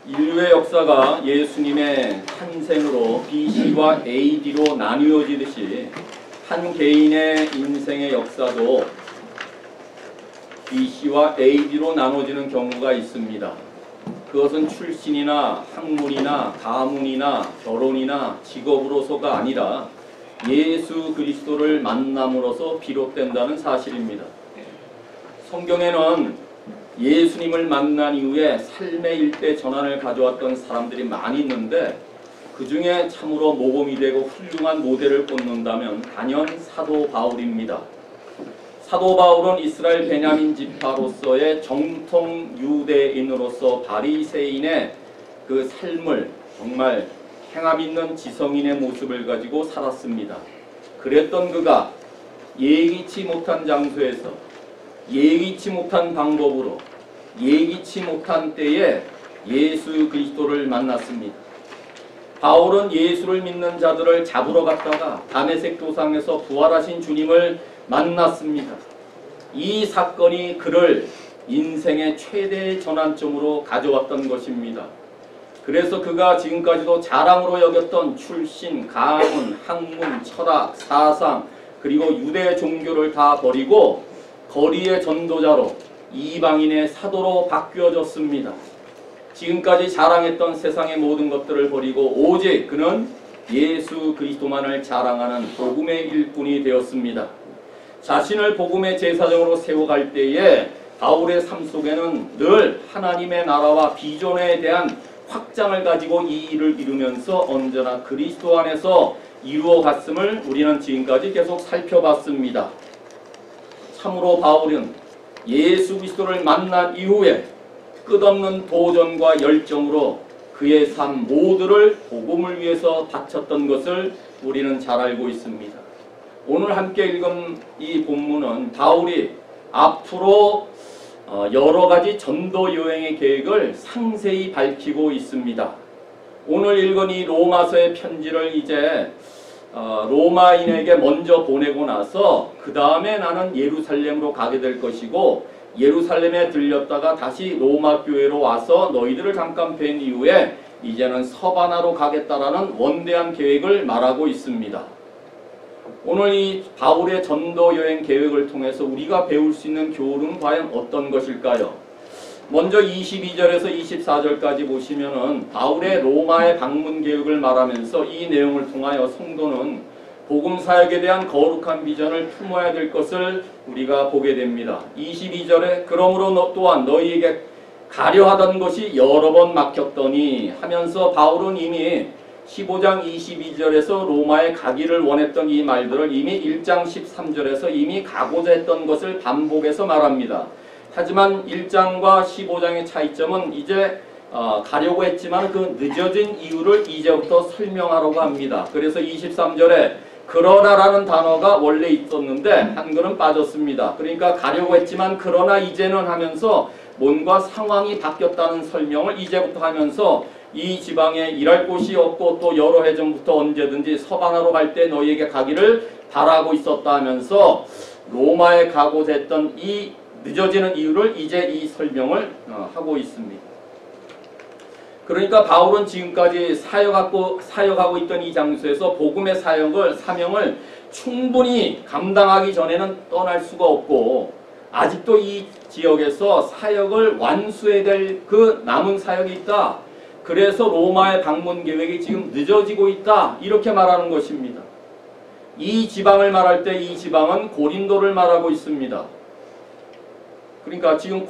인류의 역사가 예수님의 탄생으로 BC와 AD로 나뉘어지듯이 한 개인의 인생의 역사도 BC와 AD로 나눠지는 경우가 있습니다. 그것은 출신이나 학문이나 가문이나 결혼이나 직업으로서가 아니라 예수 그리스도를 만남으로써 비롯된다는 사실입니다. 성경에는 예수님을 만난 이후에 삶의 일대 전환을 가져왔던 사람들이 많이 있는데 그 중에 참으로 모범이 되고 훌륭한 모델을 꼽는다면 단연 사도 바울입니다. 사도 바울은 이스라엘 베냐민 지파로서의 정통 유대인으로서 바리새인의 그 삶을 정말 행함 있는 지성인의 모습을 가지고 살았습니다. 그랬던 그가 예기치 못한 장소에서 예기치 못한 방법으로 예기치 못한 때에 예수 그리스도를 만났습니다. 바울은 예수를 믿는 자들을 잡으러 갔다가 다메섹 도상에서 부활하신 주님을 만났습니다. 이 사건이 그를 인생의 최대의 전환점으로 가져왔던 것입니다. 그래서 그가 지금까지도 자랑으로 여겼던 출신, 가문, 학문, 철학, 사상 그리고 유대 종교를 다 버리고 거리의 전도자로 이방인의 사도로 바뀌어졌습니다. 지금까지 자랑했던 세상의 모든 것들을 버리고 오직 그는 예수 그리스도만을 자랑하는 복음의 일꾼이 되었습니다. 자신을 복음의 제사장으로 세워갈 때에 바울의 삶 속에는 늘 하나님의 나라와 비전에 대한 확장을 가지고 이 일을 이루면서 언제나 그리스도 안에서 이루어갔음을 우리는 지금까지 계속 살펴봤습니다. 참으로 바울은 예수 그리스도를 만난 이후에 끝없는 도전과 열정으로 그의 삶 모두를 복음을 위해서 바쳤던 것을 우리는 잘 알고 있습니다. 오늘 함께 읽은 이 본문은 바울이 앞으로 여러 가지 전도 여행의 계획을 상세히 밝히고 있습니다. 오늘 읽은 이 로마서의 편지를 이제 로마인에게 먼저 보내고 나서 그 다음에 나는 예루살렘으로 가게 될 것이고 예루살렘에 들렸다가 다시 로마 교회로 와서 너희들을 잠깐 뵌 이후에 이제는 서바나로 가겠다라는 원대한 계획을 말하고 있습니다. 오늘 이 바울의 전도 여행 계획을 통해서 우리가 배울 수 있는 교훈은 과연 어떤 것일까요? 먼저 22절에서 24절까지 보시면은 바울의 로마의 방문 계획을 말하면서 이 내용을 통하여 성도는 복음 사역에 대한 거룩한 비전을 품어야 될 것을 우리가 보게 됩니다. 22절에 그러므로 또한 너희에게 가려 하던 것이 여러 번 막혔더니 하면서 바울은 이미 15장 22절에서 로마에 가기를 원했던 이 말들을 이미 1장 13절에서 이미 가고자 했던 것을 반복해서 말합니다. 하지만 1장과 15장의 차이점은 이제 가려고 했지만 그 늦어진 이유를 이제부터 설명하려고 합니다. 그래서 23절에 그러나라는 단어가 원래 있었는데 한글은 빠졌습니다. 그러니까 가려고 했지만 그러나 이제는 하면서 뭔가 상황이 바뀌었다는 설명을 이제부터 하면서 이 지방에 일할 곳이 없고 또 여러 해 전부터 언제든지 서바나로 갈 때 너희에게 가기를 바라고 있었다 하면서 로마에 가고자 했던 이 늦어지는 이유를 이제 이 설명을 하고 있습니다. 그러니까 바울은 지금까지 사역하고 있던 이 장소에서 복음의 사명을 충분히 감당하기 전에는 떠날 수가 없고 아직도 이 지역에서 사역을 완수해야 될 그 남은 사역이 있다. 그래서 로마의 방문 계획이 지금 늦어지고 있다. 이렇게 말하는 것입니다. 이 지방을 말할 때 이 지방은 고린도를 말하고 있습니다. 그러니까 지금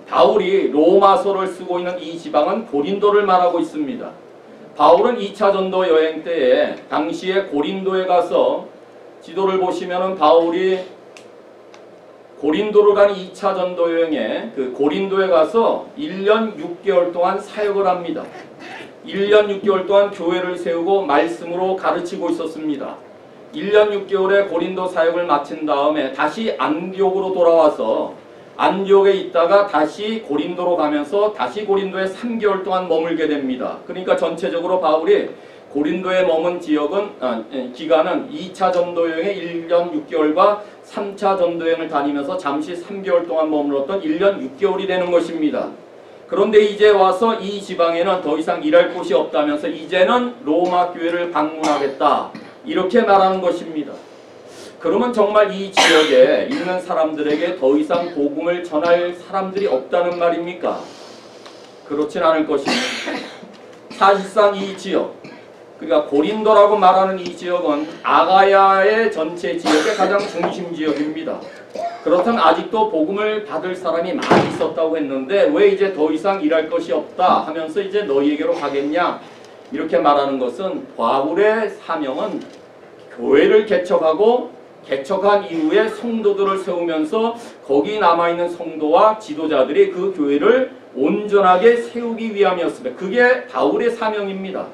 바울이 로마서를 쓰고 있는 이 지방은 고린도를 말하고 있습니다. 바울은 2차 전도 여행 때에 당시에 고린도에 가서 지도를 보시면은 바울이 고린도를 간 2차 전도 여행에 그 고린도에 가서 1년 6개월 동안 사역을 합니다. 1년 6개월 동안 교회를 세우고 말씀으로 가르치고 있었습니다. 1년 6개월의 고린도 사역을 마친 다음에 다시 안디옥으로 돌아와서 안디옥에 있다가 다시 고린도로 가면서 다시 고린도에 3개월 동안 머물게 됩니다. 그러니까 전체적으로 바울이 고린도에 머문 기간은 2차 전도여행의 1년 6개월과 3차 전도여행을 다니면서 잠시 3개월 동안 머물렀던 1년 6개월이 되는 것입니다. 그런데 이제 와서 이 지방에는 더 이상 일할 곳이 없다면서 이제는 로마 교회를 방문하겠다. 이렇게 말하는 것입니다. 그러면 정말 이 지역에 있는 사람들에게 더 이상 복음을 전할 사람들이 없다는 말입니까? 그렇진 않을 것입니다. 사실상 이 지역, 그러니까 고린도라고 말하는 이 지역은 아가야의 전체 지역의 가장 중심 지역입니다. 그렇다면 아직도 복음을 받을 사람이 많이 있었다고 했는데 왜 이제 더 이상 일할 것이 없다 하면서 이제 너희에게로 가겠냐? 이렇게 말하는 것은 바울의 사명은 교회를 개척하고 개척한 이후에 성도들을 세우면서 거기 남아있는 성도와 지도자들이 그 교회를 온전하게 세우기 위함이었습니다. 그게 바울의 사명입니다.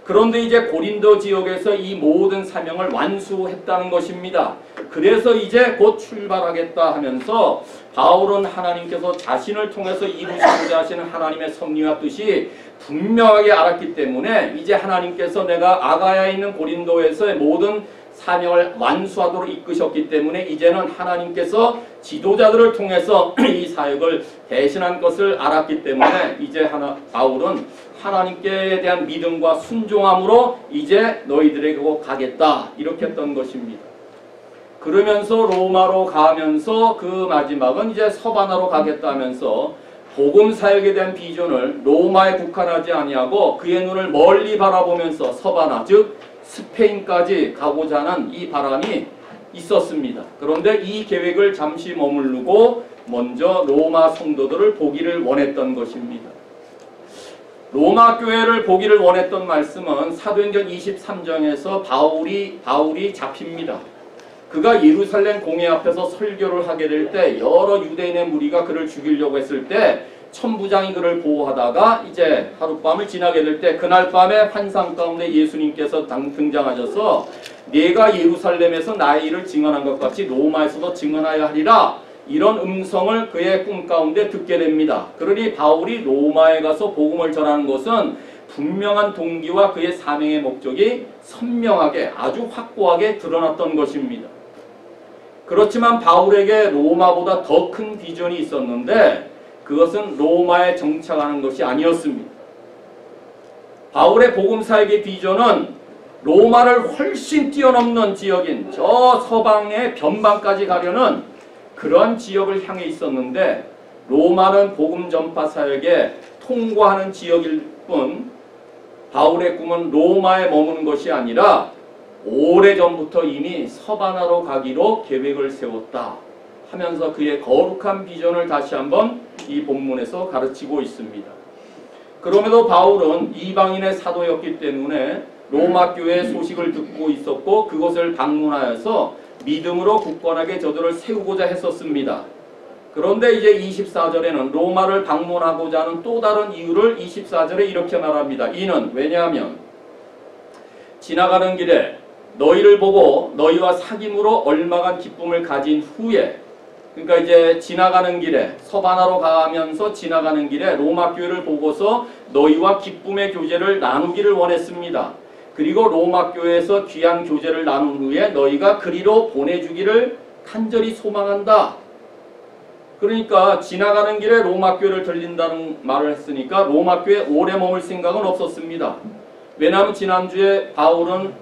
그런데 이제 고린도 지역에서 이 모든 사명을 완수했다는 것입니다. 그래서 이제 곧 출발하겠다 하면서 바울은 하나님께서 자신을 통해서 이루시고자 하시는 하나님의 섭리와 뜻이 분명하게 알았기 때문에 이제 하나님께서 내가 아가야에 있는 고린도에서의 모든 사명을 완수하도록 이끄셨기 때문에 이제는 하나님께서 지도자들을 통해서 이 사역을 대신한 것을 알았기 때문에 이제 바울은 하나님께 대한 믿음과 순종함으로 이제 너희들에게 가겠다 이렇게 했던 것입니다. 그러면서 로마로 가면서 그 마지막은 이제 서바나로 가겠다 하면서 복음 사역에 대한 비전을 로마에 국한하지 아니하고 그의 눈을 멀리 바라보면서 서바나 즉 스페인까지 가고자 하는 이 바람이 있었습니다. 그런데 이 계획을 잠시 머무르고 먼저 로마 성도들을 보기를 원했던 것입니다. 로마 교회를 보기를 원했던 말씀은 사도행전 23장에서 바울이 잡힙니다. 그가 예루살렘 공회 앞에서 설교를 하게 될 때 여러 유대인의 무리가 그를 죽이려고 했을 때 천부장이 그를 보호하다가 이제 하룻밤을 지나게 될 때 그날 밤에 환상 가운데 예수님께서 등장하셔서 네가 예루살렘에서 나의 일을 증언한 것 같이 로마에서도 증언하여야 하리라 이런 음성을 그의 꿈 가운데 듣게 됩니다. 그러니 바울이 로마에 가서 복음을 전하는 것은 분명한 동기와 그의 사명의 목적이 선명하게 아주 확고하게 드러났던 것입니다. 그렇지만 바울에게 로마보다 더 큰 비전이 있었는데 그것은 로마에 정착하는 것이 아니었습니다. 바울의 복음 사역의 비전은 로마를 훨씬 뛰어넘는 지역인 저 서방의 변방까지 가려는 그런 지역을 향해 있었는데 로마는 복음 전파 사역에 통과하는 지역일 뿐 바울의 꿈은 로마에 머무는 것이 아니라 오래전부터 이미 서바나로 가기로 계획을 세웠다 하면서 그의 거룩한 비전을 다시 한번 이 본문에서 가르치고 있습니다. 그럼에도 바울은 이방인의 사도였기 때문에 로마 교회의 소식을 듣고 있었고 그곳을 방문하여서 믿음으로 굳건하게 저들을 세우고자 했었습니다. 그런데 이제 24절에는 로마를 방문하고자 하는 또 다른 이유를 24절에 이렇게 말합니다. 이는 왜냐하면 지나가는 길에 너희를 보고 너희와 사귐으로 얼마간 기쁨을 가진 후에 그러니까 이제 지나가는 길에 서바나로 가면서 지나가는 길에 로마 교회를 보고서 너희와 기쁨의 교제를 나누기를 원했습니다. 그리고 로마 교회에서 귀한 교제를 나눈 후에 너희가 그리로 보내주기를 간절히 소망한다. 그러니까 지나가는 길에 로마 교회를 들린다는 말을 했으니까 로마 교회에 오래 머물 생각은 없었습니다. 왜냐하면 지난주에 바울은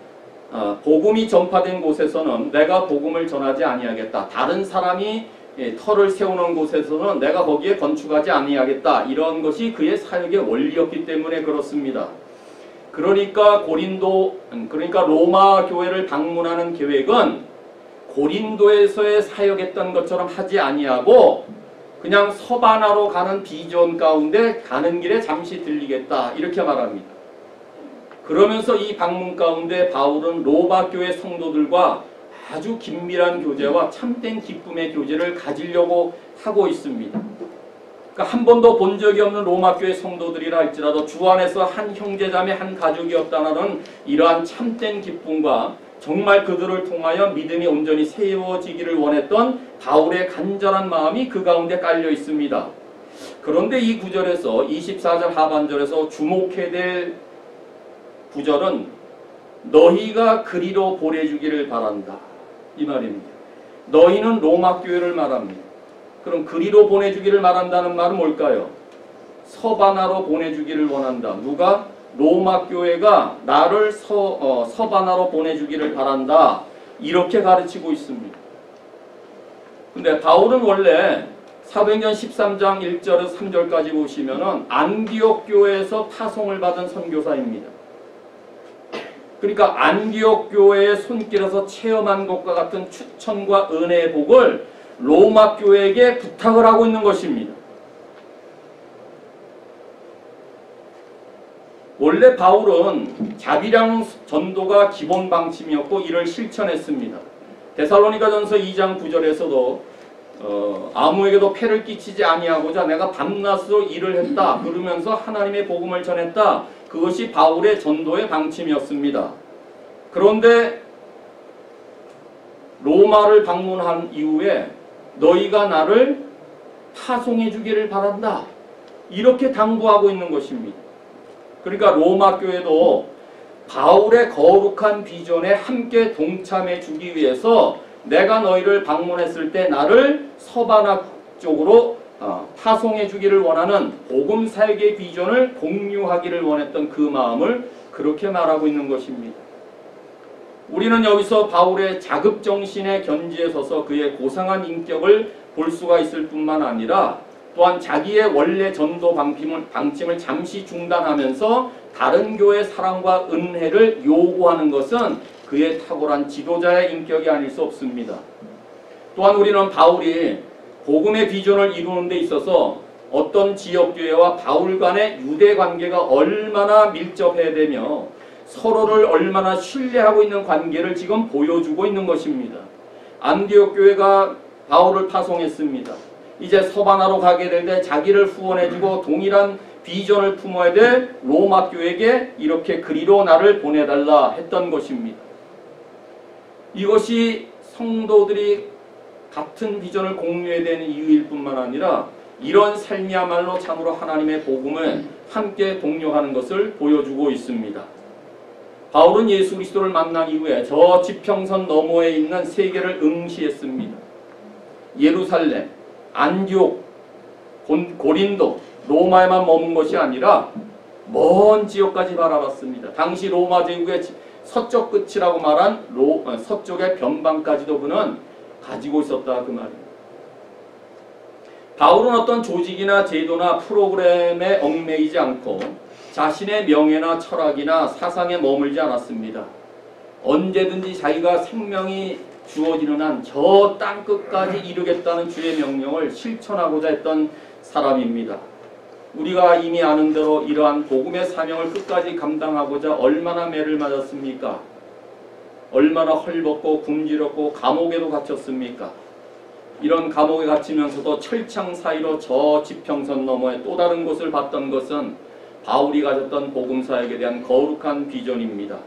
복음이 전파된 곳에서는 내가 복음을 전하지 아니하겠다. 다른 사람이 터를 세우는 곳에서는 내가 거기에 건축하지 아니하겠다. 이런 것이 그의 사역의 원리였기 때문에 그렇습니다. 그러니까 로마 교회를 방문하는 계획은 고린도에서의 사역했던 것처럼 하지 아니하고 그냥 서바나로 가는 비전 가운데 가는 길에 잠시 들리겠다. 이렇게 말합니다. 그러면서 이 방문 가운데 바울은 로마 교회 성도들과 아주 긴밀한 교제와 참된 기쁨의 교제를 가지려고 하고 있습니다. 그러니까 한 번도 본 적이 없는 로마 교회 성도들이라 할지라도 주 안에서 한 형제자매 한 가족이었다는 이러한 참된 기쁨과 정말 그들을 통하여 믿음이 온전히 세워지기를 원했던 바울의 간절한 마음이 그 가운데 깔려 있습니다. 그런데 이 구절에서 24절 하반절에서 주목해야 될 구절은 너희가 그리로 보내주기를 바란다. 이 말입니다. 너희는 로마 교회를 말합니다. 그럼 그리로 보내주기를 말한다는 말은 뭘까요? 서바나로 보내주기를 원한다. 누가? 로마 교회가 나를 서바나로 보내주기를 바란다. 이렇게 가르치고 있습니다. 근데 바울은 원래 사도행전 13장 1절에서 3절까지 보시면은 안디옥 교회에서 파송을 받은 선교사입니다. 그러니까 안디옥 교회의 손길에서 체험한 것과 같은 추천과 은혜의 복을 로마 교회에게 부탁을 하고 있는 것입니다. 원래 바울은 자비량 전도가 기본 방침이었고 이를 실천했습니다. 데살로니가전서 2장 9절에서도 아무에게도 폐를 끼치지 아니하고자 내가 밤낮으로 일을 했다. 그러면서 하나님의 복음을 전했다. 그것이 바울의 전도의 방침이었습니다. 그런데 로마를 방문한 이후에 너희가 나를 파송해 주기를 바란다. 이렇게 당부하고 있는 것입니다. 그러니까 로마 교회도 바울의 거룩한 비전에 함께 동참해 주기 위해서 내가 너희를 방문했을 때 나를 서바나 쪽으로 파송해 주기를 원하는 복음 사역의 비전을 공유하기를 원했던 그 마음을 그렇게 말하고 있는 것입니다. 우리는 여기서 바울의 자급정신의 견지에 서서 그의 고상한 인격을 볼 수가 있을 뿐만 아니라 또한 자기의 원래 전도 방침을 잠시 중단하면서 다른 교회의 사랑과 은혜를 요구하는 것은 그의 탁월한 지도자의 인격이 아닐 수 없습니다. 또한 우리는 바울이 복음의 비전을 이루는 데 있어서 어떤 지역교회와 바울 간의 유대 관계가 얼마나 밀접해되며 서로를 얼마나 신뢰하고 있는 관계를 지금 보여주고 있는 것입니다. 안디옥 교회가 바울을 파송했습니다. 이제 서바나로 가게 될 때 자기를 후원해주고 동일한 비전을 품어야 될 로마 교회에게 이렇게 그리로 나를 보내달라 했던 것입니다. 이것이 성도들이 같은 비전을 공유해야 되는 이유일 뿐만 아니라 이런 삶이야말로 참으로 하나님의 복음을 함께 동료하는 것을 보여주고 있습니다. 바울은 예수 그리스도를 만난 이후에 저 지평선 너머에 있는 세계를 응시했습니다. 예루살렘, 안디옥, 고린도, 로마에만 머문 것이 아니라 먼 지역까지 바라봤습니다. 당시 로마 제국의 서쪽 끝이라고 말한 서쪽의 변방까지도 그는 가지고 있었다 그 말입니다. 바울은 어떤 조직이나 제도나 프로그램에 얽매이지 않고 자신의 명예나 철학이나 사상에 머물지 않았습니다. 언제든지 자기가 생명이 주어지는 한 저 땅끝까지 이루겠다는 주의 명령을 실천하고자 했던 사람입니다. 우리가 이미 아는 대로 이러한 복음의 사명을 끝까지 감당하고자 얼마나 매를 맞았습니까? 얼마나 헐벗고 굶주렸고 감옥에도 갇혔습니까? 이런 감옥에 갇히면서도 철창 사이로 저 지평선 너머에 또 다른 곳을 봤던 것은 바울이 가졌던 복음사역에 대한 거룩한 비전입니다.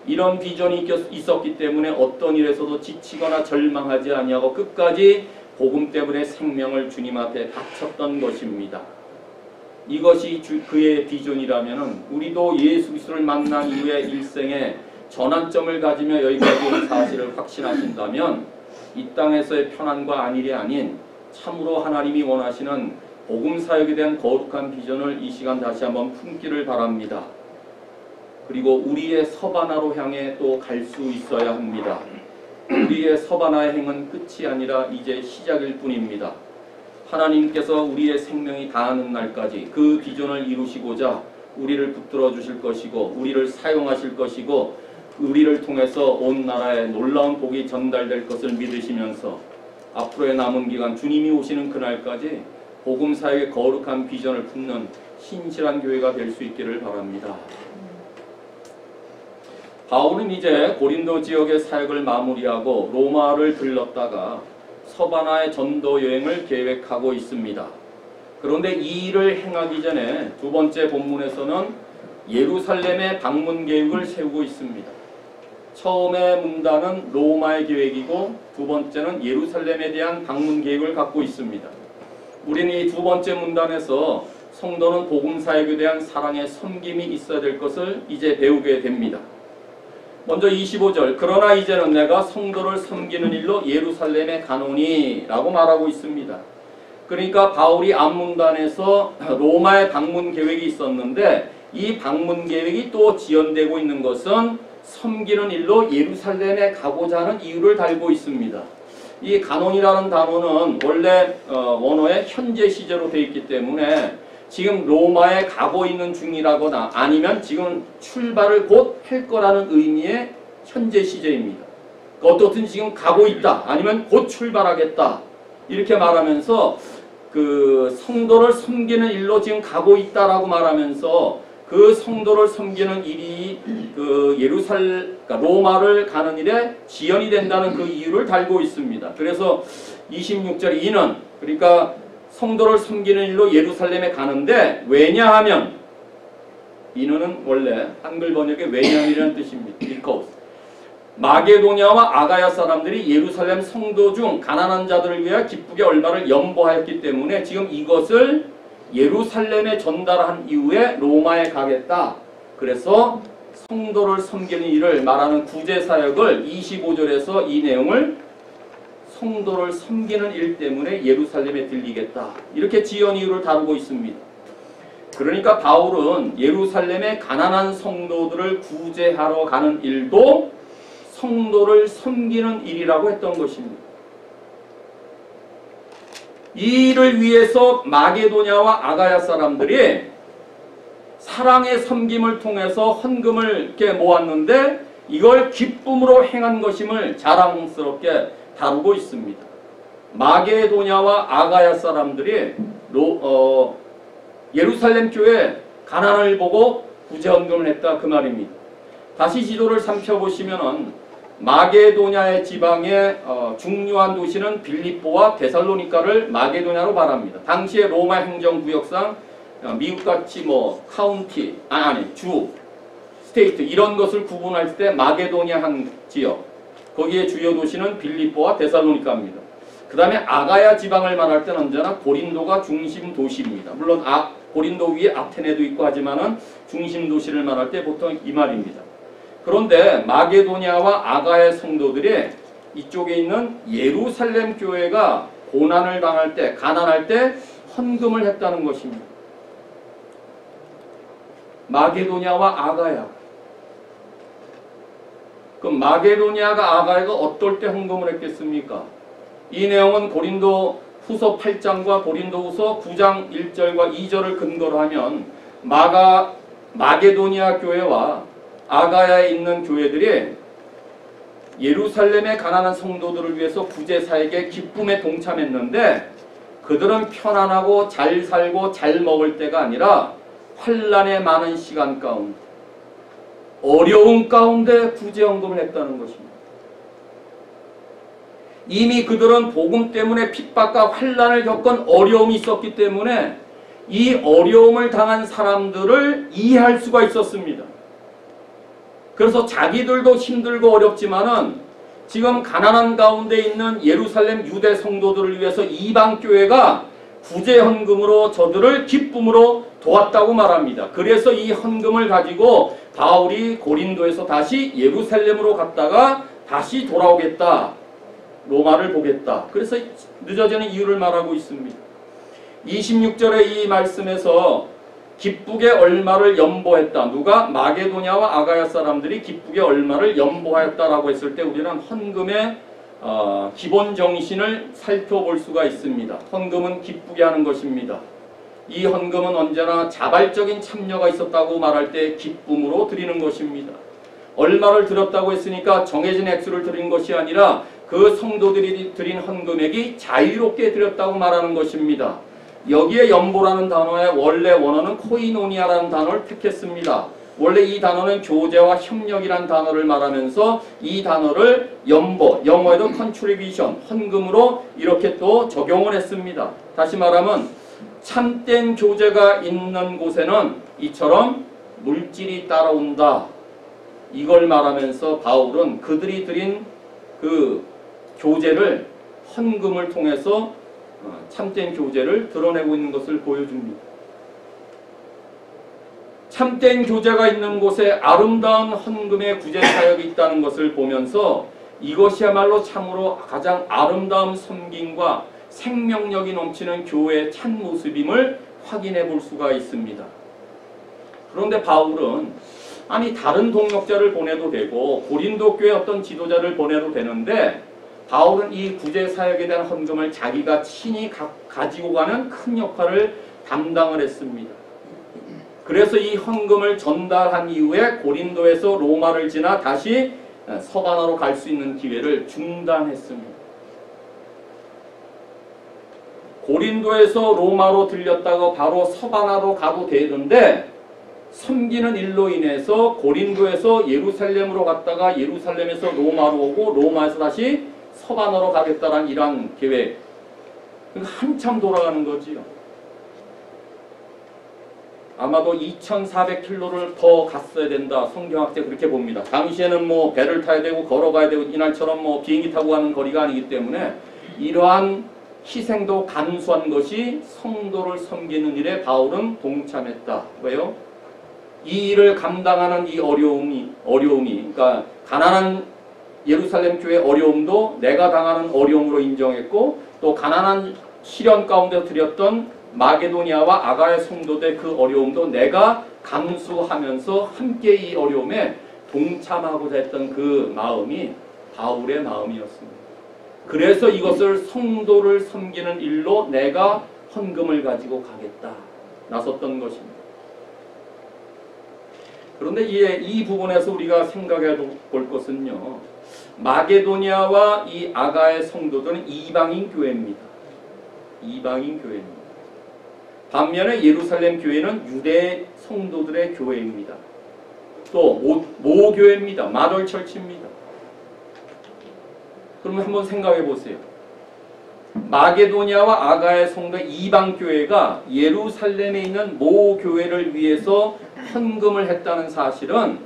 이런 비전이 있었기 때문에 어떤 일에서도 지치거나 절망하지 아니하고 끝까지 복음 때문에 생명을 주님 앞에 바쳤던 것입니다. 이것이 그의 비전이라면 우리도 예수 그리스도를 만난 이후의 일생에 전환점을 가지며 여기까지 온 사실을 확신하신다면 이 땅에서의 편안과 안일이 아닌 참으로 하나님이 원하시는 복음 사역에 대한 거룩한 비전을 이 시간 다시 한번 품기를 바랍니다. 그리고 우리의 서바나로 향해 또 갈 수 있어야 합니다. 우리의 서바나의 행은 끝이 아니라 이제 시작일 뿐입니다. 하나님께서 우리의 생명이 다하는 날까지 그 비전을 이루시고자 우리를 붙들어 주실 것이고 우리를 사용하실 것이고 우리를 통해서 온 나라에 놀라운 복이 전달될 것을 믿으시면서 앞으로의 남은 기간 주님이 오시는 그날까지 복음 사역의 거룩한 비전을 품는 신실한 교회가 될 수 있기를 바랍니다. 바울은 이제 고린도 지역의 사역을 마무리하고 로마를 들렀다가 서바나의 전도 여행을 계획하고 있습니다. 그런데 이 일을 행하기 전에 두 번째 본문에서는 예루살렘의 방문 계획을 세우고 있습니다. 처음에 문단은 로마의 계획이고 두 번째는 예루살렘에 대한 방문 계획을 갖고 있습니다. 우리는 이 두 번째 문단에서 성도는 복음 사역에 대한 사랑의 섬김이 있어야 될 것을 이제 배우게 됩니다. 먼저 25절 그러나 이제는 내가 성도를 섬기는 일로 예루살렘에 가노니 라고 말하고 있습니다. 그러니까 바울이 앞문단에서 로마에 방문 계획이 있었는데 이 방문 계획이 또 지연되고 있는 것은 섬기는 일로 예루살렘에 가고자 하는 이유를 달고 있습니다. 이 가논이라는 단어는 원래 원어에 현재 시제로 되어 있기 때문에 지금 로마에 가고 있는 중이라거나 아니면 지금 출발을 곧 할 거라는 의미의 현재 시제입니다. 어떻든 지금 가고 있다 아니면 곧 출발하겠다 이렇게 말하면서 그 성도를 섬기는 일로 지금 가고 있다라고 말하면서 그 성도를 섬기는 일이 그 그러니까 로마를 가는 일에 지연이 된다는 그 이유를 달고 있습니다. 그래서 26절 이는 그러니까 성도를 섬기는 일로 예루살렘에 가는데 왜냐하면 이는 원래 한글 번역에 왜냐하면이라는 뜻입니다. because 마게도냐와 아가야 사람들이 예루살렘 성도 중 가난한 자들을 위해 기쁘게 얼마를 연보하였기 때문에 지금 이것을 예루살렘에 전달한 이후에 로마에 가겠다. 그래서 성도를 섬기는 일을 말하는 구제사역을 25절에서 이 내용을 성도를 섬기는 일 때문에 예루살렘에 들리겠다. 이렇게 지연 이유를 다루고 있습니다. 그러니까 바울은 예루살렘의 가난한 성도들을 구제하러 가는 일도 성도를 섬기는 일이라고 했던 것입니다. 이 일을 위해서 마게도냐와 아가야 사람들이 사랑의 섬김을 통해서 헌금을 이렇게 모았는데 이걸 기쁨으로 행한 것임을 자랑스럽게 다루고 있습니다. 마게도냐와 아가야 사람들이 예루살렘 교회 가난을 보고 구제 헌금을 했다 그 말입니다. 다시 지도를 살펴보시면은 마게도냐의 지방의 중요한 도시는 빌립보와 데살로니카를 마게도냐로 말합니다. 당시의 로마 행정구역상 미국같이 뭐 카운티, 주, 스테이트 이런 것을 구분할 때 마게도냐 한 지역 거기에 주요 도시는 빌립보와 데살로니카입니다. 그 다음에 아가야 지방을 말할 때는 언제나 고린도가 중심 도시입니다. 물론 고린도 위에 아테네도 있고 하지만은 중심 도시를 말할 때 보통 이 말입니다. 그런데 마게도냐와 아가야 성도들이 이쪽에 있는 예루살렘 교회가 고난을 당할 때, 가난할 때 헌금을 했다는 것입니다. 마게도냐와 아가야. 그럼 마게도냐가 아가야가 어떨 때 헌금을 했겠습니까? 이 내용은 고린도 후서 8장과 고린도 후서 9장 1절과 2절을 근거로 하면 마게도냐 교회와 아가야에 있는 교회들이 예루살렘의 가난한 성도들을 위해서 구제사에게 기쁨에 동참했는데 그들은 편안하고 잘 살고 잘 먹을 때가 아니라 환난의 많은 시간 가운데 어려운 가운데 구제헌금을 했다는 것입니다. 이미 그들은 복음 때문에 핍박과 환난을 겪은 어려움이 있었기 때문에 이 어려움을 당한 사람들을 이해할 수가 있었습니다. 그래서 자기들도 힘들고 어렵지만은 지금 가난한 가운데 있는 예루살렘 유대 성도들을 위해서 이방교회가 구제헌금으로 저들을 기쁨으로 도왔다고 말합니다. 그래서 이 헌금을 가지고 바울이 고린도에서 다시 예루살렘으로 갔다가 다시 돌아오겠다. 로마를 보겠다. 그래서 늦어지는 이유를 말하고 있습니다. 26절의 이 말씀에서 기쁘게 얼마를 연보했다. 누가? 마게도냐와 아가야 사람들이 기쁘게 얼마를 연보하였다라고 했을 때 우리는 헌금의 기본 정신을 살펴볼 수가 있습니다. 헌금은 기쁘게 하는 것입니다. 이 헌금은 언제나 자발적인 참여가 있었다고 말할 때 기쁨으로 드리는 것입니다. 얼마를 드렸다고 했으니까 정해진 액수를 드린 것이 아니라 그 성도들이 드린 헌금액이 자유롭게 드렸다고 말하는 것입니다. 여기에 연보라는 단어의 원래 원어는 코이노니아라는 단어를 택했습니다. 원래 이 단어는 교제와 협력이라는 단어를 말하면서 이 단어를 연보, 영어에도 contribution, 헌금으로 이렇게 또 적용을 했습니다. 다시 말하면 참된 교제가 있는 곳에는 이처럼 물질이 따라온다. 이걸 말하면서 바울은 그들이 드린 그 교제를 헌금을 통해서 참된 교제를 드러내고 있는 것을 보여줍니다. 참된 교제가 있는 곳에 아름다운 헌금의 구제사역이 있다는 것을 보면서 이것이야말로 참으로 가장 아름다운 섬김과 생명력이 넘치는 교회의 참모습임을 확인해 볼 수가 있습니다. 그런데 바울은 아니 다른 동역자를 보내도 되고 고린도 교회 어떤 지도자를 보내도 되는데 바울은 이 구제사역에 대한 헌금을 자기가 친히 가지고 가는 큰 역할을 담당을 했습니다. 그래서 이 헌금을 전달한 이후에 고린도에서 로마를 지나 다시 서바나로 갈 수 있는 기회를 중단했습니다. 고린도에서 로마로 들렸다가 바로 서바나로 가도 되는데 섬기는 일로 인해서 고린도에서 예루살렘으로 갔다가 예루살렘에서 로마로 오고 로마에서 다시 서바나로 가겠다는 이러한 계획. 한참 돌아가는 거지요. 아마도 2,400km를 더 갔어야 된다. 성경학자 그렇게 봅니다. 당시에는 뭐 배를 타야 되고 걸어가야 되고 이날처럼 뭐 비행기 타고 가는 거리가 아니기 때문에 이러한 희생도 간소한 것이 성도를 섬기는 일에 바울은 동참했다. 왜요? 이 일을 감당하는 이 어려움이 그러니까 가난한 예루살렘 교회 어려움도 내가 당하는 어려움으로 인정했고 또 가난한 시련 가운데 드렸던 마게도니아와 아가야 성도들의 그 어려움도 내가 감수하면서 함께 이 어려움에 동참하고자 했던 그 마음이 바울의 마음이었습니다. 그래서 이것을 성도를 섬기는 일로 내가 헌금을 가지고 가겠다 나섰던 것입니다. 그런데 이 부분에서 우리가 생각해 볼 것은요. 마게도니아와 이 아가의 성도들은 이방인 교회입니다. 이방인 교회입니다. 반면에 예루살렘 교회는 유대 성도들의 교회입니다. 또 모교회입니다. 마돌철치입니다. 그러면 한번 생각해 보세요. 마게도니아와 아가의 성도 이방 교회가 예루살렘에 있는 모교회를 위해서 헌금을 했다는 사실은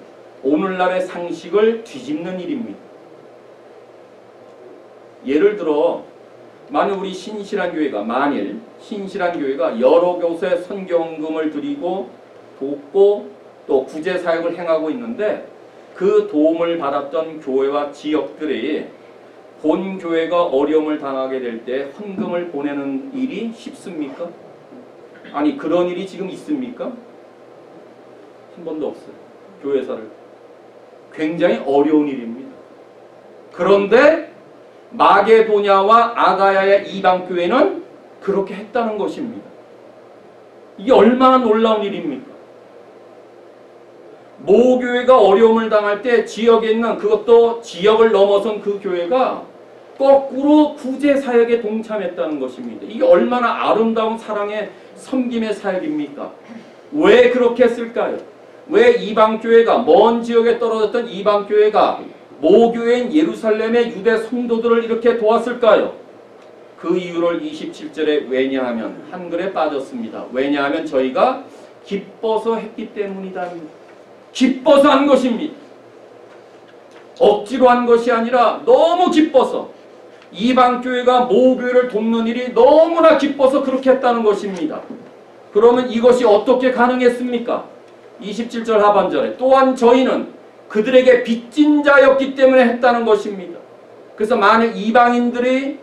오늘날의 상식을 뒤집는 일입니다. 예를 들어 만일 우리 신실한 교회가 여러 곳에 선교헌금을 드리고 돕고 또 구제사역을 행하고 있는데 그 도움을 받았던 교회와 지역들이 본 교회가 어려움을 당하게 될 때 헌금을 보내는 일이 쉽습니까? 아니 그런 일이 지금 있습니까? 한 번도 없어요. 교회사를. 굉장히 어려운 일입니다. 그런데 마게도냐와 아가야의 이방교회는 그렇게 했다는 것입니다. 이게 얼마나 놀라운 일입니까? 모교회가 어려움을 당할 때 지역에 있는 그것도 지역을 넘어선 그 교회가 거꾸로 구제사역에 동참했다는 것입니다. 이게 얼마나 아름다운 사랑의 섬김의 사역입니까? 왜 그렇게 했을까요? 왜 이방교회가 먼 지역에 떨어졌던 이방교회가 모교회인 예루살렘의 유대 성도들을 이렇게 도왔을까요? 그 이유를 27절에 왜냐하면 한글에 빠졌습니다. 왜냐하면 저희가 기뻐서 했기 때문이다. 기뻐서 한 것입니다. 억지로 한 것이 아니라 너무 기뻐서 이방교회가 모교회를 돕는 일이 너무나 기뻐서 그렇게 했다는 것입니다. 그러면 이것이 어떻게 가능했습니까? 27절 하반절에 또한 저희는 그들에게 빚진 자였기 때문에 했다는 것입니다. 그래서 만약 이방인들이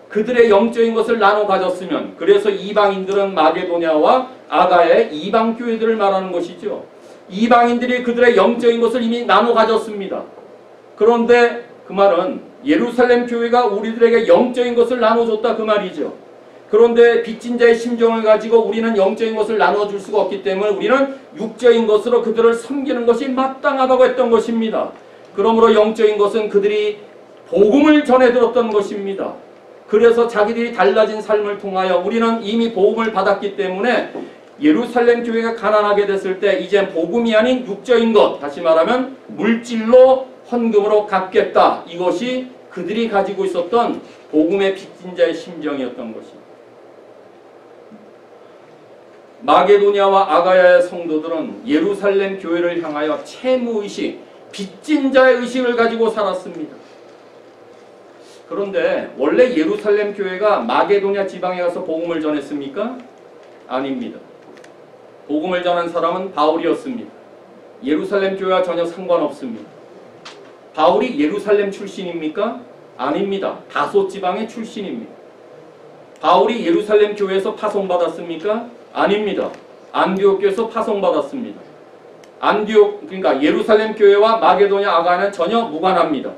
그들의 영적인 것을 나눠 가졌으면 그래서 이방인들은 마게도냐와 아가야의 이방교회들을 말하는 것이죠. 이방인들이 그들의 영적인 것을 이미 나눠 가졌습니다. 그런데 그 말은 예루살렘 교회가 우리들에게 영적인 것을 나눠줬다 그 말이죠. 그런데 빚진 자의 심정을 가지고 우리는 영적인 것을 나눠줄 수가 없기 때문에 우리는 육적인 것으로 그들을 섬기는 것이 마땅하다고 했던 것입니다. 그러므로 영적인 것은 그들이 복음을 전해 들었던 것입니다. 그래서 자기들이 달라진 삶을 통하여 우리는 이미 복음을 받았기 때문에 예루살렘 교회가 가난하게 됐을 때 이제 복음이 아닌 육적인 것, 다시 말하면 물질로 헌금으로 갚겠다. 이것이 그들이 가지고 있었던 복음의 빚진 자의 심정이었던 것입니다. 마게도냐와 아가야의 성도들은 예루살렘 교회를 향하여 채무의식, 빚진 자의 의식을 가지고 살았습니다. 그런데 원래 예루살렘 교회가 마게도냐 지방에 가서 복음을 전했습니까? 아닙니다. 복음을 전한 사람은 바울이었습니다. 예루살렘 교회와 전혀 상관없습니다. 바울이 예루살렘 출신입니까? 아닙니다. 다소 지방의 출신입니다. 바울이 예루살렘 교회에서 파송받았습니까? 아닙니다. 안디옥 교회에서 파송받았습니다. 안디옥, 그러니까 예루살렘 교회와 마게도냐 아가야는 전혀 무관합니다.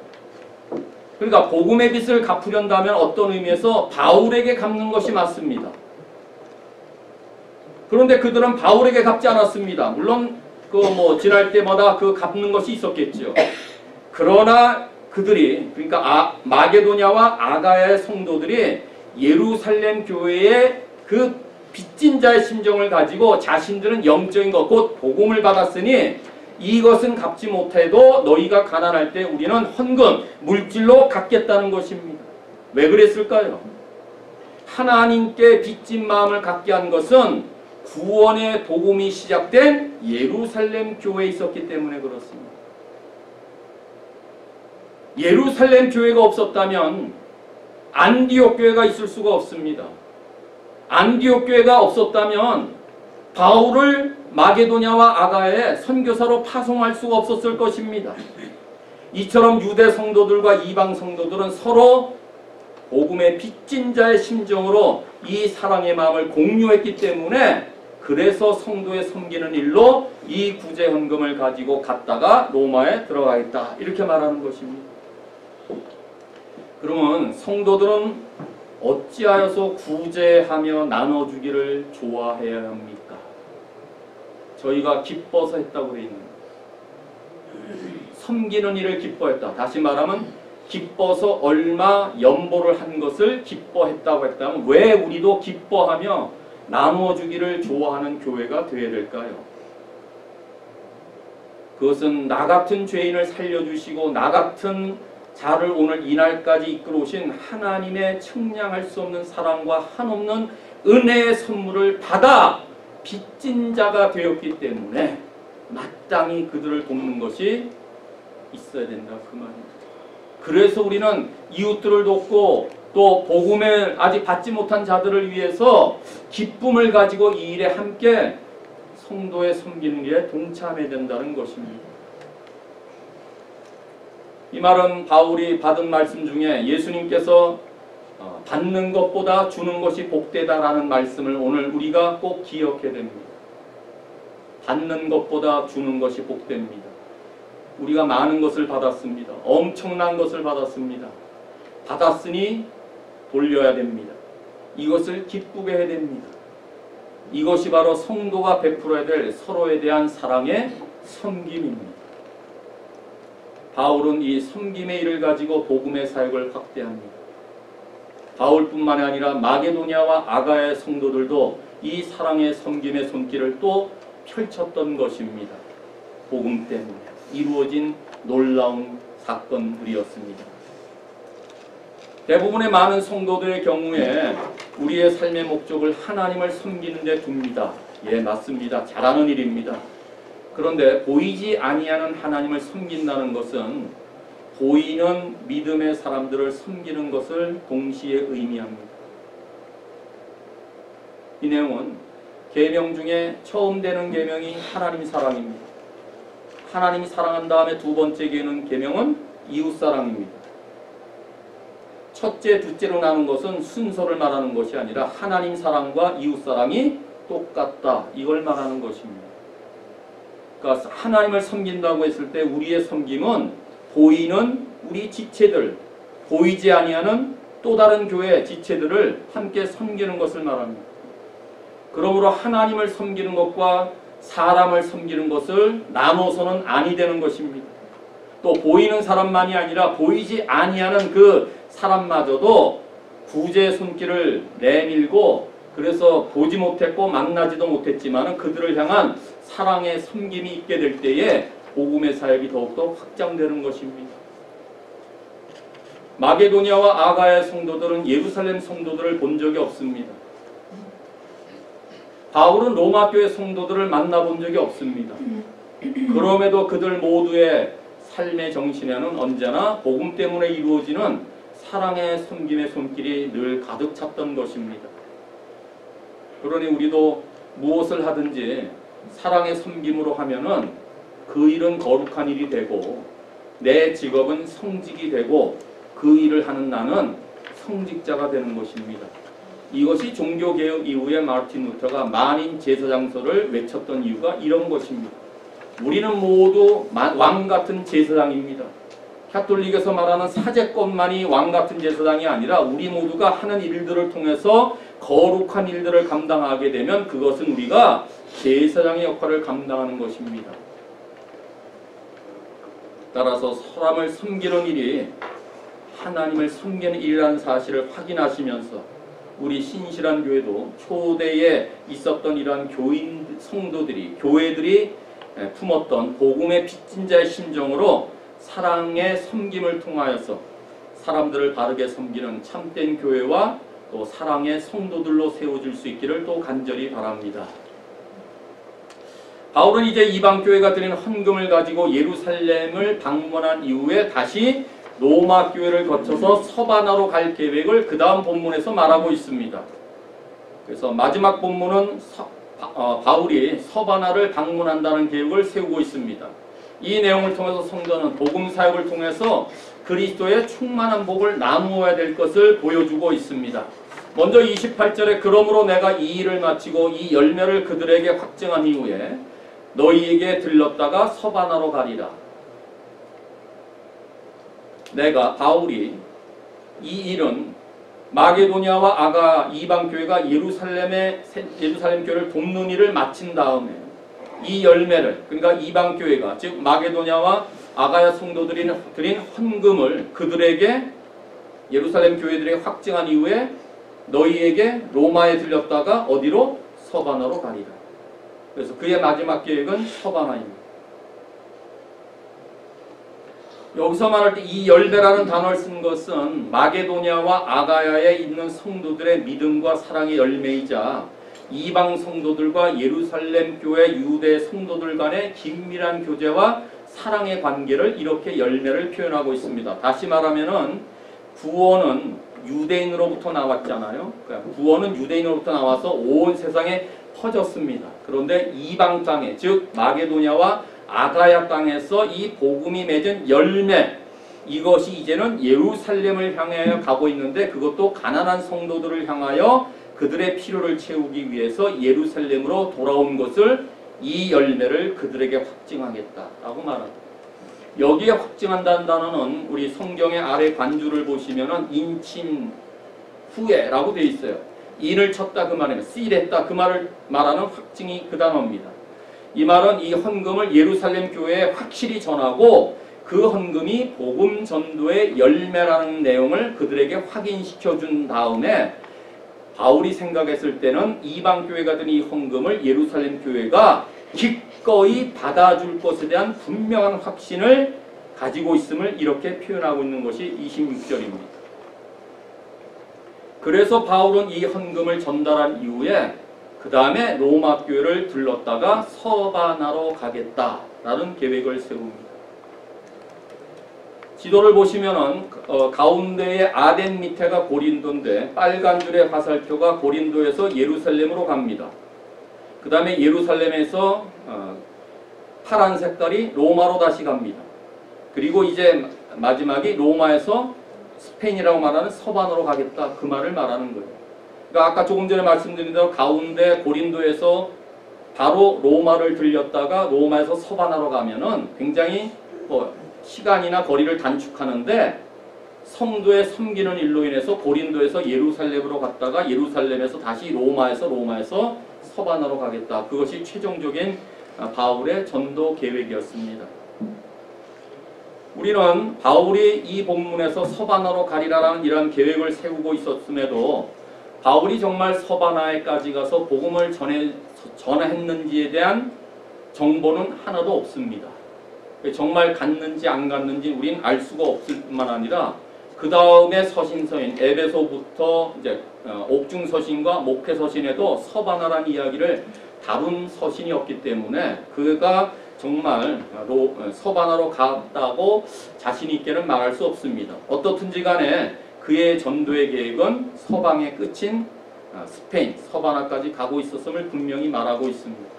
그러니까 복음의 빚을 갚으련다면 어떤 의미에서 바울에게 갚는 것이 맞습니다. 그런데 그들은 바울에게 갚지 않았습니다. 물론 지날 때마다 갚는 것이 있었겠죠. 그러나 그들이, 그러니까 마게도냐와 아가야의 성도들이 예루살렘 교회의 그 빚진 자의 심정을 가지고 자신들은 영적인 것, 곧 복음을 받았으니 이것은 갚지 못해도 너희가 가난할 때 우리는 헌금, 물질로 갚겠다는 것입니다. 왜 그랬을까요? 하나님께 빚진 마음을 갖게 한 것은 구원의 복음이 시작된 예루살렘 교회에 있었기 때문에 그렇습니다. 예루살렘 교회가 없었다면 안디옥 교회가 있을 수가 없습니다. 안디옥 교회가 없었다면 바울을 마게도냐와 아가야에 선교사로 파송할 수가 없었을 것입니다. 이처럼 유대 성도들과 이방 성도들은 서로 복음의 빚진 자의 심정으로 이 사랑의 마음을 공유했기 때문에 그래서 성도의 섬기는 일로 이 구제 헌금을 가지고 갔다가 로마에 들어가겠다 이렇게 말하는 것입니다. 그러면 성도들은 어찌하여서 구제하며 나눠주기를 좋아해야 합니까? 저희가 기뻐서 했다고 되어 있는 섬기는 일을 기뻐했다. 다시 말하면 기뻐서 얼마 연보를 한 것을 기뻐했다고 했다면 왜 우리도 기뻐하며 나눠주기를 좋아하는 교회가 되어야 될까요? 그것은 나 같은 죄인을 살려주시고 나 같은 자를 오늘 이날까지 이끌어 오신 하나님의 측량할 수 없는 사랑과 한없는 은혜의 선물을 받아 빚진 자가 되었기 때문에 마땅히 그들을 돕는 것이 있어야 된다 그 말입니다. 그래서 우리는 이웃들을 돕고 또 복음을 아직 받지 못한 자들을 위해서 기쁨을 가지고 이 일에 함께 성도의 섬기는 일에 동참해야 된다는 것입니다. 이 말은 바울이 받은 말씀 중에 예수님께서 받는 것보다 주는 것이 복되다라는 말씀을 오늘 우리가 꼭 기억해야 됩니다. 받는 것보다 주는 것이 복됩니다. 우리가 많은 것을 받았습니다. 엄청난 것을 받았습니다. 받았으니 돌려야 됩니다. 이것을 기쁘게 해야 됩니다. 이것이 바로 성도가 베풀어야 될 서로에 대한 사랑의 섬김입니다. 바울은 이 섬김의 일을 가지고 복음의 사역을 확대합니다. 바울뿐만 아니라 마게도냐와 아가야의 성도들도 이 사랑의 섬김의 손길을 또 펼쳤던 것입니다. 복음 때문에 이루어진 놀라운 사건들이었습니다. 대부분의 많은 성도들의 경우에 우리의 삶의 목적을 하나님을 섬기는 데 둡니다. 예, 맞습니다. 잘하는 일입니다. 그런데 보이지 아니하는 하나님을 섬긴다는 것은 보이는 믿음의 사람들을 섬기는 것을 동시에 의미합니다. 이 내용은 계명 중에 처음 되는 계명이 하나님 사랑입니다. 하나님이 사랑한 다음에 두 번째 계명은 이웃 사랑입니다. 첫째, 둘째로 나눈 것은 순서를 말하는 것이 아니라 하나님 사랑과 이웃 사랑이 똑같다. 이걸 말하는 것입니다. 그러니까 하나님을 섬긴다고 했을 때 우리의 섬김은 보이는 우리 지체들, 보이지 아니하는 또 다른 교회 지체들을 함께 섬기는 것을 말합니다. 그러므로 하나님을 섬기는 것과 사람을 섬기는 것을 나눠서는 아니 되는 것입니다. 또 보이는 사람만이 아니라 보이지 아니하는 그 사람마저도 구제의 손길을 내밀고 그래서 보지 못했고 만나지도 못했지만 그들을 향한 사랑의 섬김이 있게 될 때에 복음의 사역이 더욱더 확장되는 것입니다. 마게도냐와 아가야의 성도들은 예루살렘 성도들을 본 적이 없습니다. 바울은 로마 교회 성도들을 만나본 적이 없습니다. 그럼에도 그들 모두의 삶의 정신에는 언제나 복음 때문에 이루어지는 사랑의 섬김의 손길이 늘 가득 찼던 것입니다. 그러니 우리도 무엇을 하든지 사랑의 섬김으로 하면은 그 일은 거룩한 일이 되고 내 직업은 성직이 되고 그 일을 하는 나는 성직자가 되는 것입니다. 이것이 종교개혁 이후에 마르틴 루터가 만인 제사장서를 외쳤던 이유가 이런 것입니다. 우리는 모두 왕 같은 제사장입니다. 가톨릭에서 말하는 사제권만이 왕 같은 제사장이 아니라 우리 모두가 하는 일들을 통해서 거룩한 일들을 감당하게 되면 그것은 우리가 제사장의 역할을 감당하는 것입니다. 따라서 사람을 섬기는 일이 하나님을 섬기는 일이라는 사실을 확인하시면서 우리 신실한 교회도 초대에 있었던 이러한 교인 성도들이 교회들이 품었던 복음의 빚진 자의 심정으로 사랑의 섬김을 통하여서 사람들을 바르게 섬기는 참된 교회와 또 사랑의 성도들로 세워질 수 있기를 또 간절히 바랍니다. 바울은 이제 이방교회가 드린 헌금을 가지고 예루살렘을 방문한 이후에 다시 로마 교회를 거쳐서 서바나로 갈 계획을 그 다음 본문에서 말하고 있습니다. 그래서 마지막 본문은 바울이 서바나를 방문한다는 계획을 세우고 있습니다. 이 내용을 통해서 성도는 복음 사역을 통해서 그리스도의 충만한 복을 나누어야 될 것을 보여주고 있습니다. 먼저 28절에 그러므로 내가 이 일을 마치고 이 열매를 그들에게 확증한 이후에 너희에게 들렀다가 서바나로 가리라. 바울이 이 일은 마게도냐와 아가 이방교회가 예루살렘 교회를 돕는 일을 마친 다음에 이 열매를, 그러니까 이방교회가 즉 마게도냐와 아가야 성도들이 드린 헌금을 그들에게 예루살렘 교회들에게 확증한 이후에 너희에게 로마에 들렸다가 어디로? 서바나로 가리라. 그래서 그의 마지막 계획은 서바나입니다. 여기서 말할 때 이 열매라는 단어를 쓴 것은 마게도냐와 아가야에 있는 성도들의 믿음과 사랑의 열매이자 이방 성도들과 예루살렘 교회 유대 성도들 간의 긴밀한 교제와 사랑의 관계를 이렇게 열매를 표현하고 있습니다. 다시 말하면은 구원은 유대인으로부터 나왔잖아요. 그러니까 구원은 유대인으로부터 나와서 온 세상에 퍼졌습니다. 그런데 이방 땅에 즉 마게도냐와 아가야 땅에서 이 복음이 맺은 열매, 이것이 이제는 예루살렘을 향하여 가고 있는데 그것도 가난한 성도들을 향하여 그들의 필요를 채우기 위해서 예루살렘으로 돌아온 것을 이 열매를 그들에게 확증하겠다라고 말합니다. 여기에 확증한다는 단어는 우리 성경의 아래 관주를 보시면은 인침 후에라고 되어 있어요. 인을 쳤다 그 말이면 씨랬다 그 말을 말하는 확증이 그 단어입니다. 이 말은 이 헌금을 예루살렘 교회에 확실히 전하고 그 헌금이 복음 전도의 열매라는 내용을 그들에게 확인시켜 준 다음에 바울이 생각했을 때는 이방 교회가 든 이 헌금을 예루살렘 교회가 기꺼이 받아줄 것에 대한 분명한 확신을 가지고 있음을 이렇게 표현하고 있는 것이 26절입니다. 그래서 바울은 이 헌금을 전달한 이후에 그 다음에 로마 교회를 들렀다가 서바나로 가겠다라는 계획을 세웁니다. 지도를 보시면은 가운데에 아덴 밑에가 고린도인데 빨간 줄의 화살표가 고린도에서 예루살렘으로 갑니다. 그 다음에 예루살렘에서 파란 색깔이 로마로 다시 갑니다. 그리고 이제 마지막이 로마에서 스페인이라고 말하는 서바나로 가겠다 그 말을 말하는 거예요. 그러니까 아까 조금 전에 말씀드린 대로 가운데 고린도에서 바로 로마를 들렸다가 로마에서 서바나로 가면은 굉장히 시간이나 거리를 단축하는데 성도의 섬기는 일로 인해서 고린도에서 예루살렘으로 갔다가 예루살렘에서 다시 로마에서 서바나로 가겠다. 그것이 최종적인 바울의 전도 계획이었습니다. 우리는 바울이 이 본문에서 서바나로 가리라라는 이러한 계획을 세우고 있었음에도 바울이 정말 서바나에까지 가서 복음을 전했는지에 대한 정보는 하나도 없습니다. 정말 갔는지 안 갔는지 우린 알 수가 없을 뿐만 아니라 그 다음에 서신서인 에베소부터 이제 옥중서신과 목회서신에도 서바나라는 이야기를 다룬 서신이 없기 때문에 그가 정말 서바나로 갔다고 자신 있게는 말할 수 없습니다. 어떻든지 간에 그의 전도의 계획은 서방의 끝인 스페인, 서바나까지 가고 있었음을 분명히 말하고 있습니다.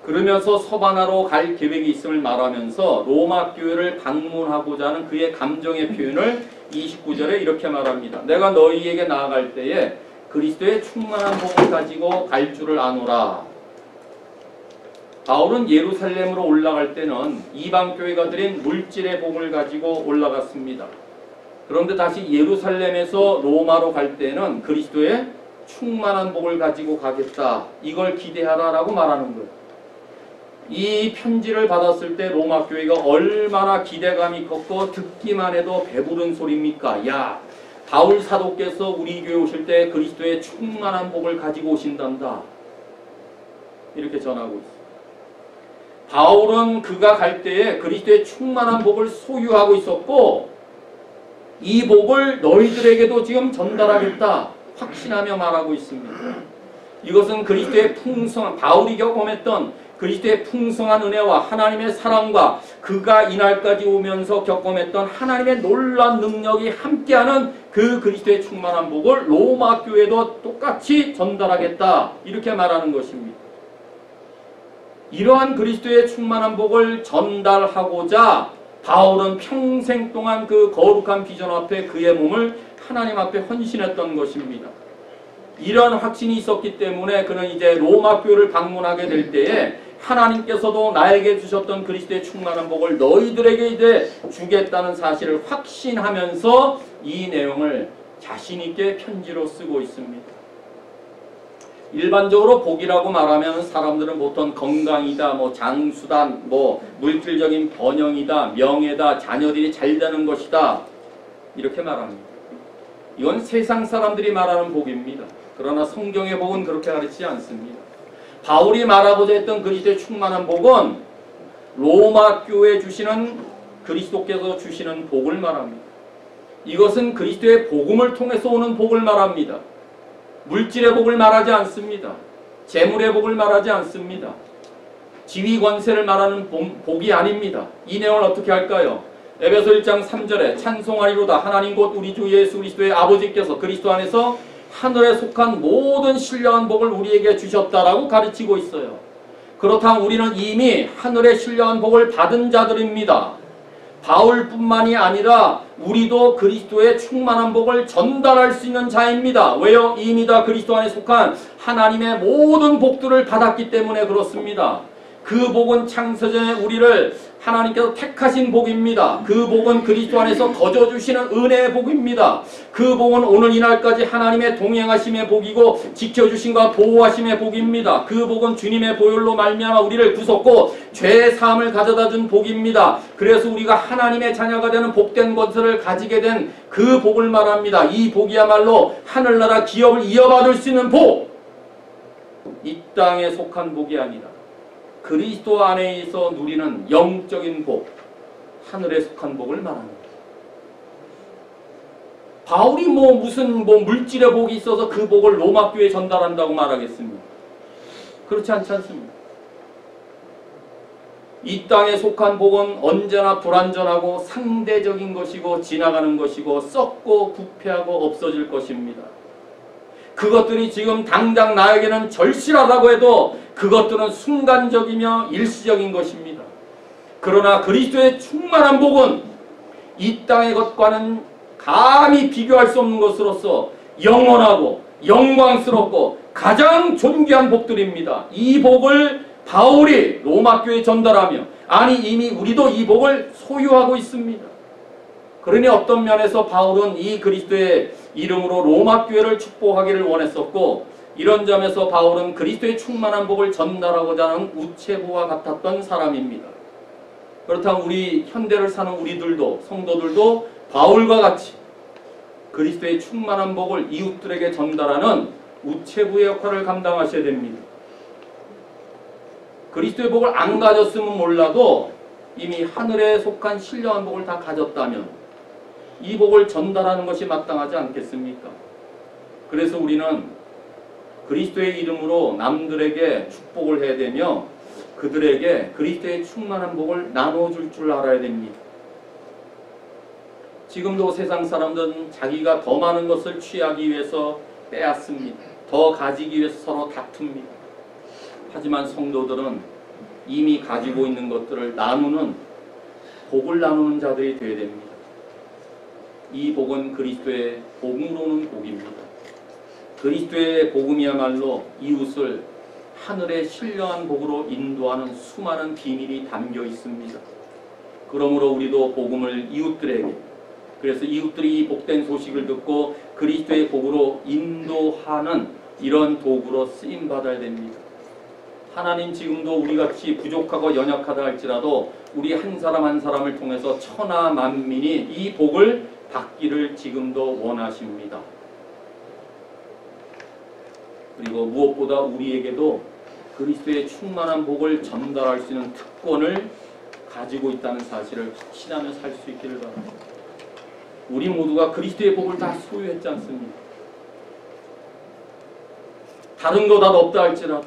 그러면서 서바나로 갈 계획이 있음을 말하면서 로마 교회를 방문하고자 하는 그의 감정의 표현을 29절에 이렇게 말합니다. 내가 너희에게 나아갈 때에 그리스도의 충만한 복을 가지고 갈 줄을 아노라. 바울은 예루살렘으로 올라갈 때는 이방교회가 드린 물질의 복을 가지고 올라갔습니다. 그런데 다시 예루살렘에서 로마로 갈 때는 그리스도의 충만한 복을 가지고 가겠다. 이걸 기대하라라고 말하는 거예요. 이 편지를 받았을 때 로마 교회가 얼마나 기대감이 컸고 듣기만 해도 배부른 소리입니까? 야, 바울 사도께서 우리 교회 오실 때 그리스도의 충만한 복을 가지고 오신단다. 이렇게 전하고 있어요. 바울은 그가 갈 때에 그리스도의 충만한 복을 소유하고 있었고 이 복을 너희들에게도 지금 전달하겠다 확신하며 말하고 있습니다. 이것은 그리스도의 풍성한, 바울이 경험했던 그리스도의 풍성한 은혜와 하나님의 사랑과 그가 이날까지 오면서 경험했던 하나님의 놀라운 능력이 함께하는 그 그리스도의 충만한 복을 로마 교회도 똑같이 전달하겠다 이렇게 말하는 것입니다. 이러한 그리스도의 충만한 복을 전달하고자 바울은 평생 동안 그 거룩한 비전 앞에 그의 몸을 하나님 앞에 헌신했던 것입니다. 이런 확신이 있었기 때문에 그는 이제 로마 교회를 방문하게 될 때에 하나님께서도 나에게 주셨던 그리스도의 충만한 복을 너희들에게 이제 주겠다는 사실을 확신하면서 이 내용을 자신 있게 편지로 쓰고 있습니다. 일반적으로 복이라고 말하면 사람들은 보통 건강이다, 장수다, 물질적인 번영이다, 명예다, 자녀들이 잘 되는 것이다 이렇게 말합니다. 이건 세상 사람들이 말하는 복입니다. 그러나 성경의 복은 그렇게 가르치지 않습니다. 바울이 말하고자 했던 그리스도의 충만한 복은 로마 교회에 주시는 그리스도께서 주시는 복을 말합니다. 이것은 그리스도의 복음을 통해서 오는 복을 말합니다. 물질의 복을 말하지 않습니다. 재물의 복을 말하지 않습니다. 지위 권세를 말하는 복이 아닙니다. 이 내용을 어떻게 할까요? 에베소 1장 3절에 찬송하리로다 하나님 곧 우리 주 예수 그리스도의 아버지께서 그리스도 안에서 하늘에 속한 모든 신령한 복을 우리에게 주셨다라고 가르치고 있어요. 그렇다면 우리는 이미 하늘의 신령한 복을 받은 자들입니다. 바울뿐만이 아니라 우리도 그리스도의 충만한 복을 전달할 수 있는 자입니다. 왜요? 이미 다 그리스도 안에 속한 하나님의 모든 복들을 받았기 때문에 그렇습니다. 그 복은 창세전에 우리를 하나님께서 택하신 복입니다. 그 복은 그리스도 안에서 거저주시는 은혜의 복입니다. 그 복은 오늘 이날까지 하나님의 동행하심의 복이고 지켜주심과 보호하심의 복입니다. 그 복은 주님의 보혈로 말미암아 우리를 구속고 죄의 사함을 가져다준 복입니다. 그래서 우리가 하나님의 자녀가 되는 복된 것을 가지게 된 그 복을 말합니다. 이 복이야말로 하늘나라 기업을 이어받을 수 있는 복! 이 땅에 속한 복이 아니라 그리스도 안에서 누리는 영적인 복, 하늘에 속한 복을 말합니다. 바울이 무슨 물질의 복이 있어서 그 복을 로마 교회에 전달한다고 말하겠습니까? 그렇지 않지 않습니까? 이 땅에 속한 복은 언제나 불완전하고 상대적인 것이고 지나가는 것이고 썩고 부패하고 없어질 것입니다. 그것들이 지금 당장 나에게는 절실하다고 해도 그것들은 순간적이며 일시적인 것입니다. 그러나 그리스도의 충만한 복은 이 땅의 것과는 감히 비교할 수 없는 것으로서 영원하고 영광스럽고 가장 존귀한 복들입니다. 이 복을 바울이 로마 교회에 전달하며 아니 이미 우리도 이 복을 소유하고 있습니다. 그러니 어떤 면에서 바울은 이 그리스도의 이름으로 로마 교회를 축복하기를 원했었고 이런 점에서 바울은 그리스도의 충만한 복을 전달하고자 하는 우체부와 같았던 사람입니다. 그렇다면 우리 현대를 사는 우리들도 성도들도 바울과 같이 그리스도의 충만한 복을 이웃들에게 전달하는 우체부의 역할을 감당하셔야 됩니다. 그리스도의 복을 안 가졌으면 몰라도 이미 하늘에 속한 신령한 복을 다 가졌다면 이 복을 전달하는 것이 마땅하지 않겠습니까? 그래서 우리는 그리스도의 이름으로 남들에게 축복을 해야 되며 그들에게 그리스도의 충만한 복을 나눠줄 줄 알아야 됩니다. 지금도 세상 사람들은 자기가 더 많은 것을 취하기 위해서 빼앗습니다. 더 가지기 위해서 서로 다툽니다. 하지만 성도들은 이미 가지고 있는 것들을 나누는 복을 나누는 자들이 되어야 됩니다. 이 복은 그리스도의 복으로 오는 복입니다. 그리스도의 복음이야말로 이웃을 하늘의 신령한 복으로 인도하는 수많은 비밀이 담겨 있습니다. 그러므로 우리도 복음을 이웃들에게, 그래서 이웃들이 이 복된 소식을 듣고 그리스도의 복으로 인도하는 이런 도구로 쓰임받아야 됩니다. 하나님 지금도 우리같이 부족하고 연약하다 할지라도 우리 한 사람 한 사람을 통해서 천하 만민이 이 복을 받기를 지금도 원하십니다. 그리고 무엇보다 우리에게도 그리스도의 충만한 복을 전달할 수 있는 특권을 가지고 있다는 사실을 확신하며 살 수 있기를 바랍니다. 우리 모두가 그리스도의 복을 다 소유했지 않습니까? 다른 거 다 없다 할지라도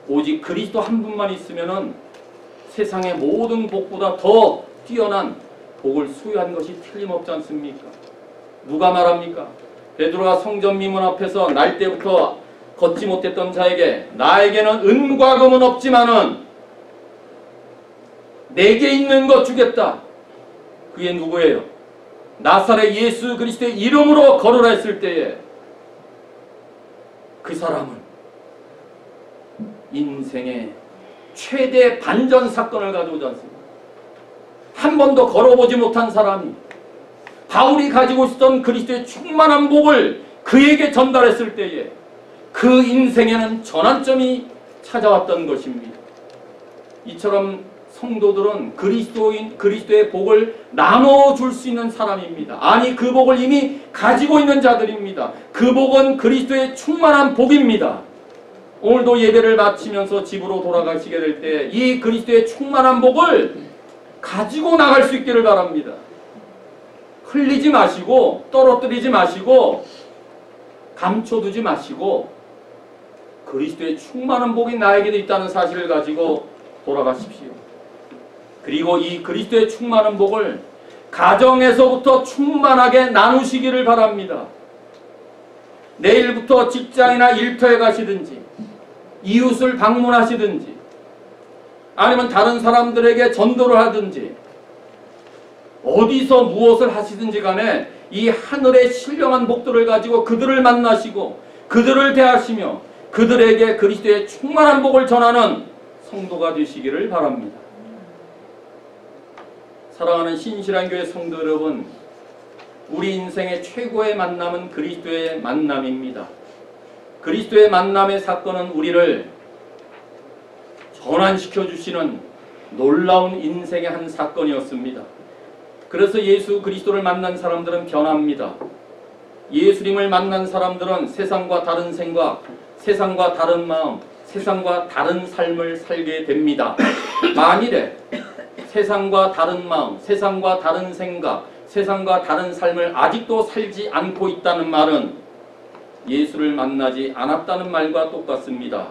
오직 그리스도 한 분만 있으면은 세상의 모든 복보다 더 뛰어난 복을 소유한 것이 틀림없지 않습니까? 누가 말합니까? 베드로가 성전 미문 앞에서 날 때부터 걷지 못했던 자에게 나에게는 은과 금은 없지만은 내게 있는 것 주겠다. 그게 누구예요? 나사렛 예수 그리스도의 이름으로 걸으라 했을 때에 그 사람은 인생의 최대 반전 사건을 가져오지 않습니다. 한 번도 걸어보지 못한 사람이 바울이 가지고 있었던 그리스도의 충만한 복을 그에게 전달했을 때에 그 인생에는 전환점이 찾아왔던 것입니다. 이처럼 성도들은 그리스도의 복을 나눠줄 수 있는 사람입니다. 아니, 그 복을 이미 가지고 있는 자들입니다. 그 복은 그리스도의 충만한 복입니다. 오늘도 예배를 마치면서 집으로 돌아가시게 될 때 이 그리스도의 충만한 복을 가지고 나갈 수 있기를 바랍니다. 흘리지 마시고 떨어뜨리지 마시고 감춰두지 마시고 그리스도의 충만한 복이 나에게도 있다는 사실을 가지고 돌아가십시오. 그리고 이 그리스도의 충만한 복을 가정에서부터 충만하게 나누시기를 바랍니다. 내일부터 직장이나 일터에 가시든지 이웃을 방문하시든지 아니면 다른 사람들에게 전도를 하든지 어디서 무엇을 하시든지 간에 이 하늘의 신령한 복들을 가지고 그들을 만나시고 그들을 대하시며 그들에게 그리스도의 충만한 복을 전하는 성도가 되시기를 바랍니다. 사랑하는 신실한교회 성도 여러분, 우리 인생의 최고의 만남은 그리스도의 만남입니다. 그리스도의 만남의 사건은 우리를 전환시켜 주시는 놀라운 인생의 한 사건이었습니다. 그래서 예수 그리스도를 만난 사람들은 변합니다. 예수님을 만난 사람들은 세상과 다른 생각, 세상과 다른 마음, 세상과 다른 삶을 살게 됩니다. 만일에 세상과 다른 마음, 세상과 다른 생각, 세상과 다른 삶을 아직도 살지 않고 있다는 말은 예수를 만나지 않았다는 말과 똑같습니다.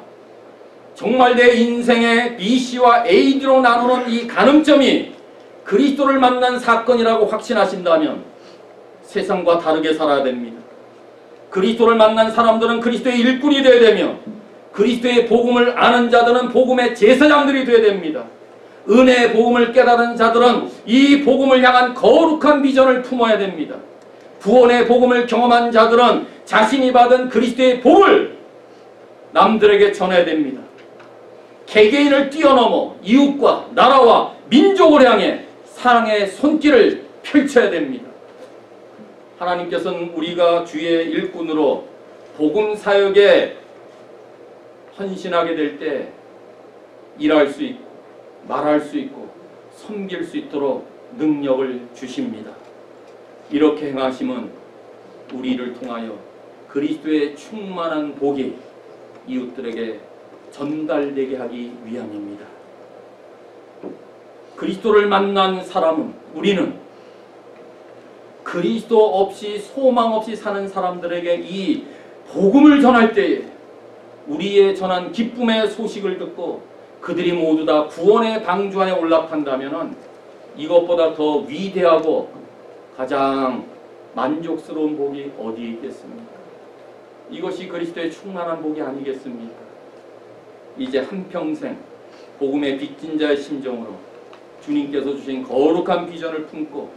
정말 내 인생의 BC와 AD로 나누는 이 가늠점이 그리스도를 만난 사건이라고 확신하신다면 세상과 다르게 살아야 됩니다. 그리스도를 만난 사람들은 그리스도의 일꾼이 되어야 되며 그리스도의 복음을 아는 자들은 복음의 제사장들이 되어야 됩니다. 은혜의 복음을 깨달은 자들은 이 복음을 향한 거룩한 비전을 품어야 됩니다. 구원의 복음을 경험한 자들은 자신이 받은 그리스도의 복을 남들에게 전해야 됩니다. 개개인을 뛰어넘어 이웃과 나라와 민족을 향해 사랑의 손길을 펼쳐야 됩니다. 하나님께서는 우리가 주의 일꾼으로 복음 사역에 헌신하게 될 때 일할 수 있고 말할 수 있고 섬길 수 있도록 능력을 주십니다. 이렇게 행하심은 우리를 통하여 그리스도의 충만한 복이 이웃들에게 전달되게 하기 위함입니다. 그리스도를 만난 사람은 우리는 그리스도 없이 소망 없이 사는 사람들에게 이 복음을 전할 때에 우리의 전한 기쁨의 소식을 듣고 그들이 모두 다 구원의 방주 안에 올라탄다면 이것보다 더 위대하고 가장 만족스러운 복이 어디에 있겠습니까? 이것이 그리스도의 충만한 복이 아니겠습니까? 이제 한평생 복음의 빚진 자의 심정으로 주님께서 주신 거룩한 비전을 품고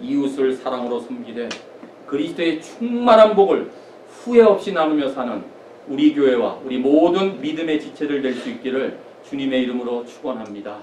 이웃을 사랑으로 섬기되 그리스도의 충만한 복을 후회 없이 나누며 사는 우리 교회와 우리 모든 믿음의 지체들 될 수 있기를 주님의 이름으로 축원합니다.